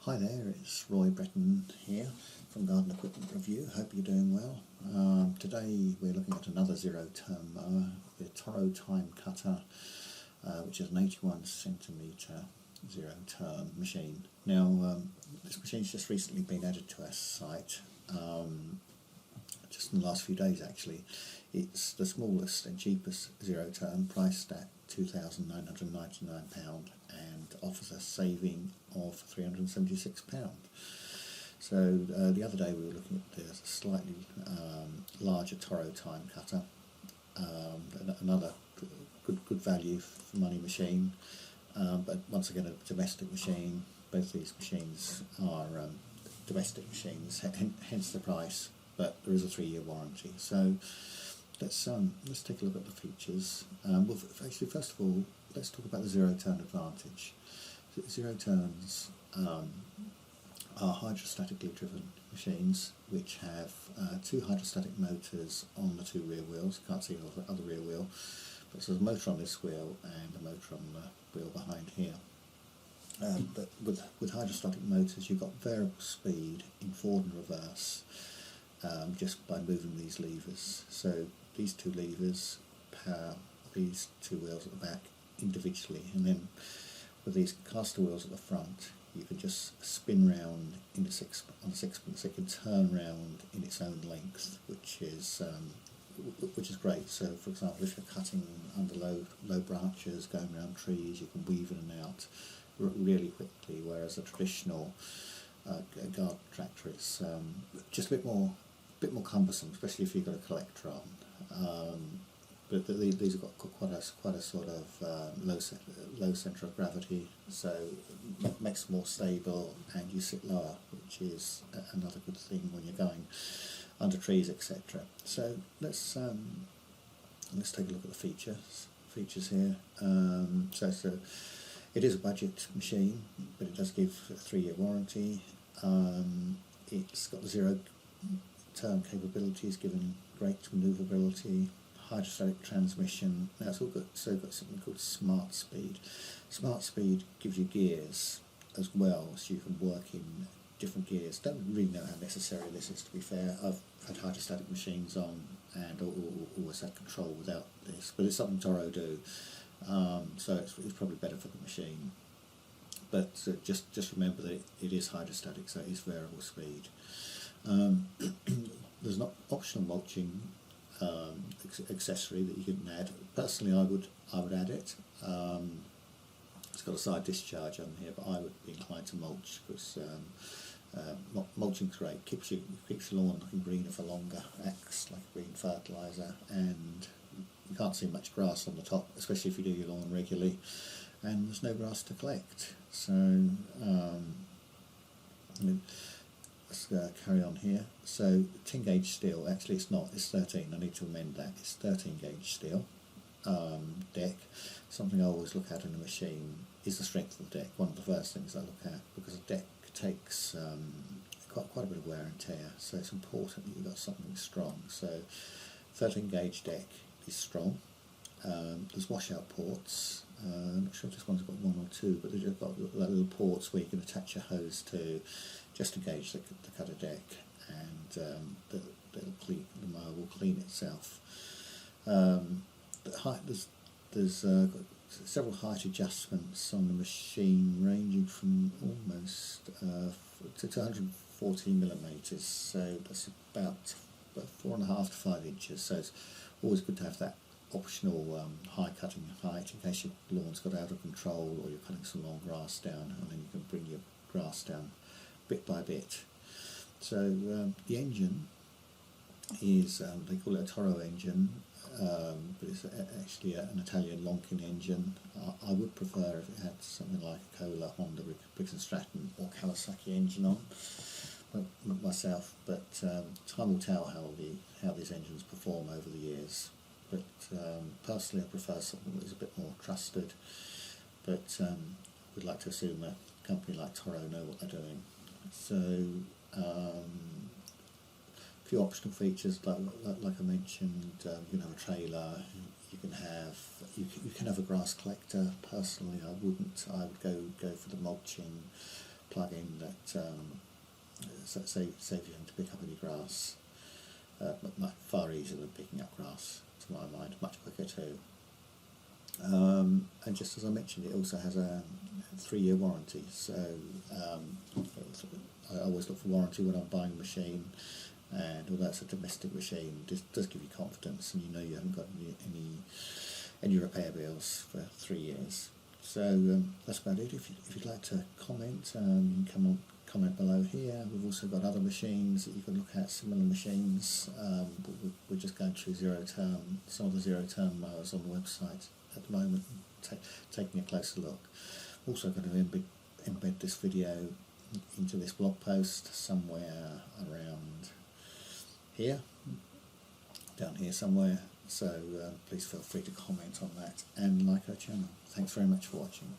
Hi there, it's Roy Breton here from Garden Equipment Review. Hope you're doing well. Today we're looking at another zero-turn mower, the Toro TimeCutter, which is an 81cm zero-turn machine. Now, this machine's just recently been added to our site, just in the last few days actually. It's the smallest and cheapest zero-turn, priced at £2,999 and offers a saving of £376. So the other day we were looking at the slightly larger Toro TimeCutter, another good value for money machine, but once again a domestic machine. Both these machines are domestic machines, hence the price, but there is a 3-year warranty. So let's take a look at the features. Well, actually, first of all, let's talk about the zero-turn advantage. Zero-turns are hydrostatically driven machines which have two hydrostatic motors on the two rear wheels. You can't see the other rear wheel, but there's a motor on this wheel and a motor on the wheel behind here. But with hydrostatic motors, you've got variable speed in forward and reverse just by moving these levers. So these two levers power these two wheels at the back individually, and then with these caster wheels at the front, you can just spin round on the sixpence. It can turn round in its own length, which is great. So, for example, if you're cutting under low branches, going around trees, you can weave in and out really quickly. Whereas a traditional garden tractor is just a bit more cumbersome, especially if you've got a collector on. But these have got quite a sort of low centre of gravity, so it makes them more stable, and you sit lower, which is another good thing when you're going under trees, etc. So let's take a look at the features here. So it is a budget machine, but it does give a 3-year warranty. It's got the zero-turn capabilities, giving great manoeuvrability. Hydrostatic transmission. Now it's also got something called Smart Speed. Smart Speed gives you gears as well, so you can work in different gears. Don't really know how necessary this is, to be fair. I've had hydrostatic machines on and always had control without this, but it's something Toro do, so it's probably better for the machine. But just remember that it is hydrostatic, so it is variable speed. There's not optional mulching accessory that you can add. Personally, I would add it. It's got a side discharge on here, but I would be inclined to mulch, because mulching's great. Keeps your lawn looking greener for longer. Acts like green fertiliser, and you can't see much grass on the top, especially if you do your lawn regularly. And there's no grass to collect. So let's carry on here. So 10 gauge steel, actually it's not, it's 13, I need to amend that. It's 13 gauge steel deck. Something I always look at in a machine is the strength of the deck, one of the first things I look at, because a deck takes quite a bit of wear and tear, so it's important that you've got something strong. So 13 gauge deck is strong. There's washout ports. I'm not sure if this one's got one or two, but they've just got little ports where you can attach your hose to, just to gauge the cutter deck, and the mower will clean itself. There's several height adjustments on the machine, ranging from almost to 214 millimetres, so that's about 4.5 to 5 inches. So it's always good to have that optional high cutting height in case your lawn's got out of control or you're cutting some long grass down, and then you can bring your grass down bit by bit. So the engine is, they call it a Toro engine, but it's actually an Italian Lonkin engine. I would prefer if it had something like a Kohler, Honda, Briggs & Stratton or Kawasaki engine on myself, but time will tell how these engines perform over the years. But personally I prefer something that is a bit more trusted, but we'd like to assume a company like Toro know what they're doing. So a few optional features, like I mentioned, you can have a trailer, you can have a grass collector. Personally I wouldn't. I would go for the mulching plug-in that saves you having to pick up any grass, but far easier than picking up grass, to my mind, much quicker too. And just as I mentioned, it also has a 3-year warranty, so I always look for warranty when I'm buying a machine, and although it's a domestic machine, it does give you confidence, and you know you haven't got any repair bills for 3 years. So that's about it. If you'd like to comment, you can comment below here. We've also got other machines that you can look at, similar machines. We're just going through some of the zero-turn mowers on the website at the moment, taking a closer look. Also going to embed this video into this blog post somewhere around here, down here somewhere, so please feel free to comment on that and like our channel. Thanks very much for watching.